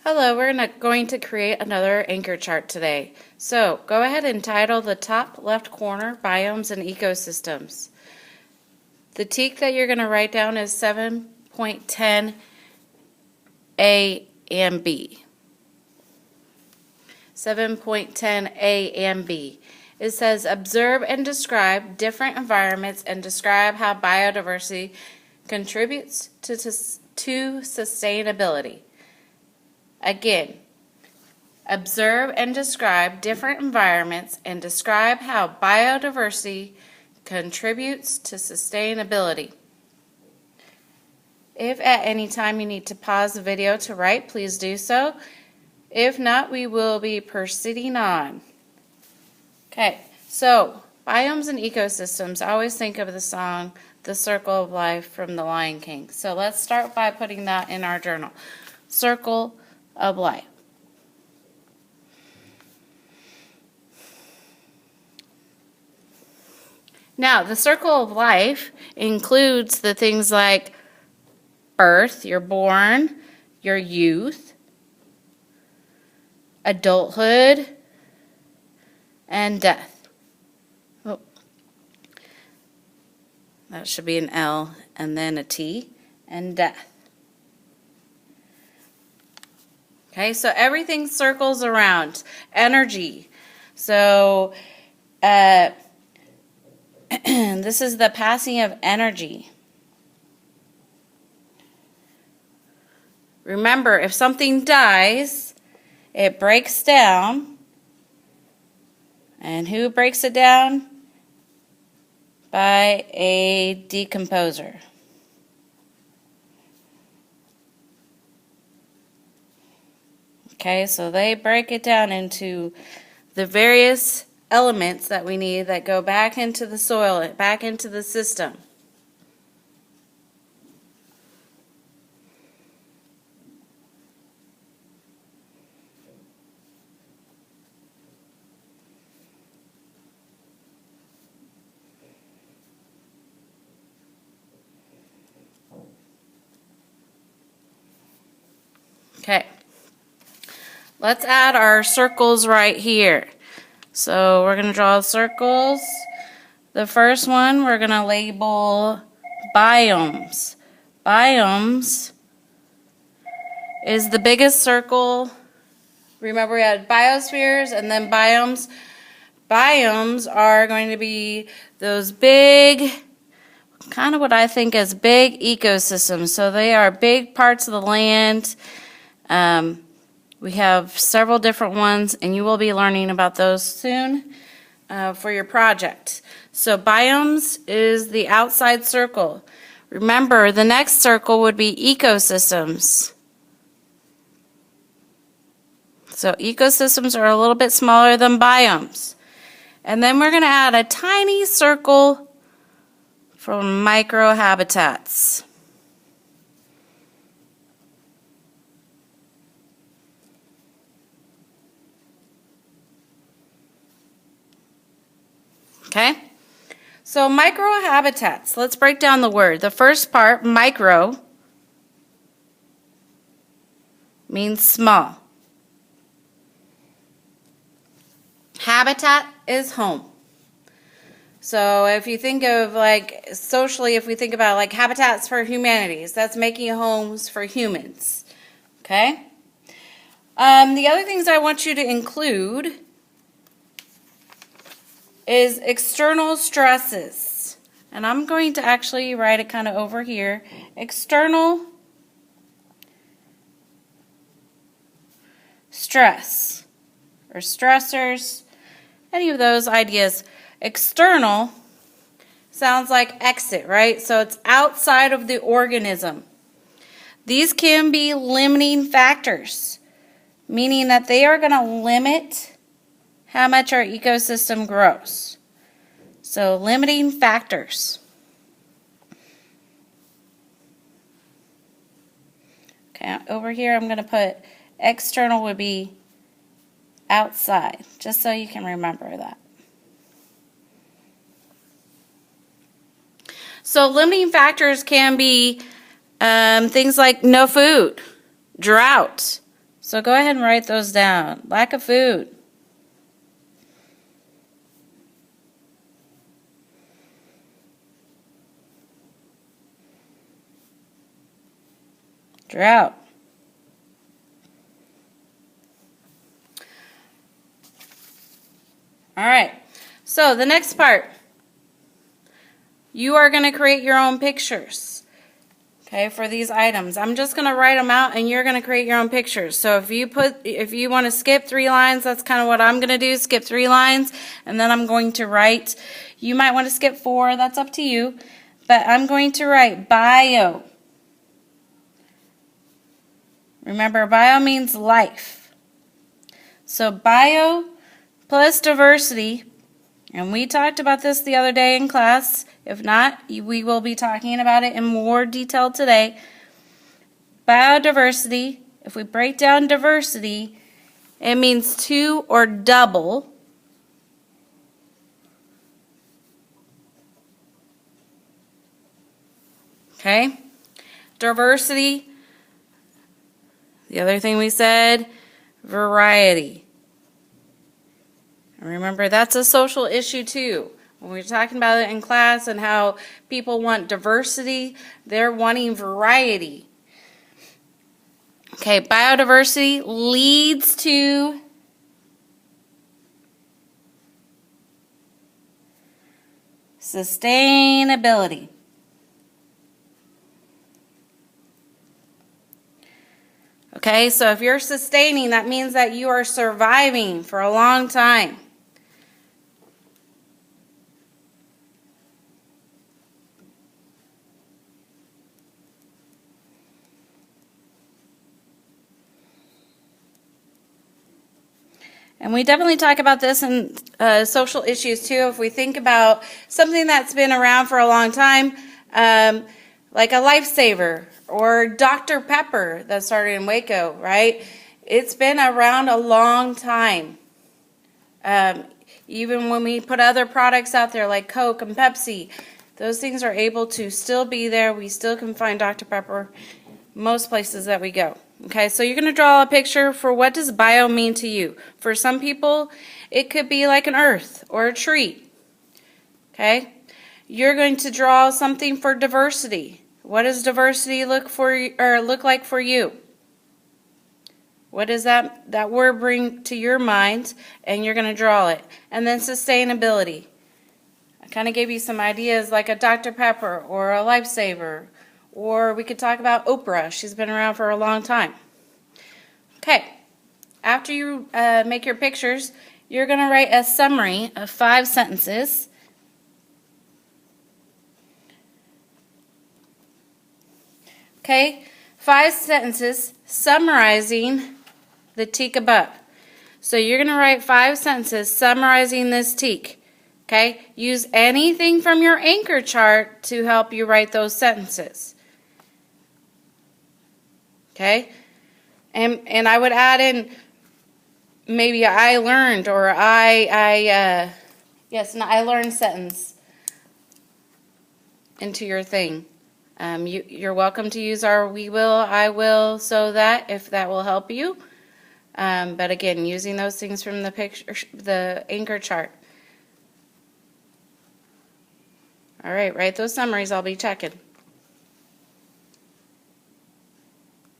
Hello, we're going to create another anchor chart today. So go ahead and title the top left corner Biomes and Ecosystems. The teak that you're going to write down is 7.10 A and B. 7.10 A and B. It says observe and describe different environments and describe how biodiversity contributes to sustainability. Again, observe and describe different environments and describe how biodiversity contributes to sustainability. If at any time you need to pause the video to write, please do so. If not, we will be proceeding on. Okay, so biomes and ecosystems. I always think of the song, The Circle of Life from The Lion King. So let's start by putting that in our journal. Circle of life. Now, the circle of life includes the things like birth, you're born, your youth, adulthood, and death. Oh, that should be an L and then a T, and death. Okay, so everything circles around energy. So this is the passing of energy. Remember, if something dies, it breaks down. And who breaks it down? By a decomposer. Okay, so they break it down into the various elements that we need that go back into the soil, back into the system. Okay. Let's add our circles right here. So we're going to draw circles. The first one we're going to label biomes. Biomes is the biggest circle. Remember we had biospheres and then biomes. Biomes are going to be those big, kind of what I think as big ecosystems. So they are big parts of the land. We have several different ones, and you will be learning about those soon for your project. So biomes is the outside circle. Remember, the next circle would be ecosystems. So ecosystems are a little bit smaller than biomes. And then we're going to add a tiny circle for microhabitats. Okay, so microhabitats, let's break down the word. The first part, micro, means small. Habitat is home. So if you think of like socially, if we think about like habitats for humanities, that's making homes for humans. Okay, the other things I want you to include is external stresses. And I'm going to actually write it kind of over here. External stress or stressors, any of those ideas. External sounds like exit, right? So it's outside of the organism. These can be limiting factors, meaning that they are going to limit how much our ecosystem grows. So limiting factors. Okay, over here I'm going to put external would be outside, just so you can remember that. So limiting factors can be things like no food, drought, So go ahead and write those down. Lack of food. Drought. All right, so the next part, you are going to create your own pictures, okay, for these items. I'm just going to write them out and you're going to create your own pictures. So if you want to skip 3 lines, that's kind of what I'm going to do, skip 3 lines, and then I'm going to write, you might want to skip 4, that's up to you, but I'm going to write bio. Remember, bio means life. So bio plus diversity, and we talked about this the other day in class. If not, we will be talking about it in more detail today. Biodiversity, if we break down diversity, it means 2 or double. Okay? Diversity, the other thing we said, variety. Remember, that's a social issue too. When we're talking about it in class and how people want diversity, they're wanting variety. Okay, biodiversity leads to sustainability. Okay, so if you're sustaining, that means that you are surviving for a long time. And we definitely talk about this in social issues too. If we think about something that's been around for a long time, like a lifesaver or Dr. Pepper that started in Waco, right? It's been around a long time. Even when we put other products out there like Coke and Pepsi, those things are able to still be there. We still can find Dr. Pepper most places that we go. Okay, so you're going to draw a picture for what does bio mean to you. For some people, it could be like an earth or a tree. Okay, you're going to draw something for diversity. What does diversity look like for you? What does that word bring to your mind? And you're going to draw it. And then sustainability. I kind of gave you some ideas like a Dr. Pepper or a lifesaver. Or we could talk about Oprah. She's been around for a long time. Okay, after you make your pictures, you're going to write a summary of 5 sentences. Okay, 5 sentences summarizing the teak above. So you're going to write 5 sentences summarizing this teak. Okay, use anything from your anchor chart to help you write those sentences. Okay, and I would add in maybe I learned or I learned sentence into your thing. You're welcome to use our we will, I will, so that if that will help you. But again, using those things from the picture, the anchor chart. All right, write those summaries. I'll be checking.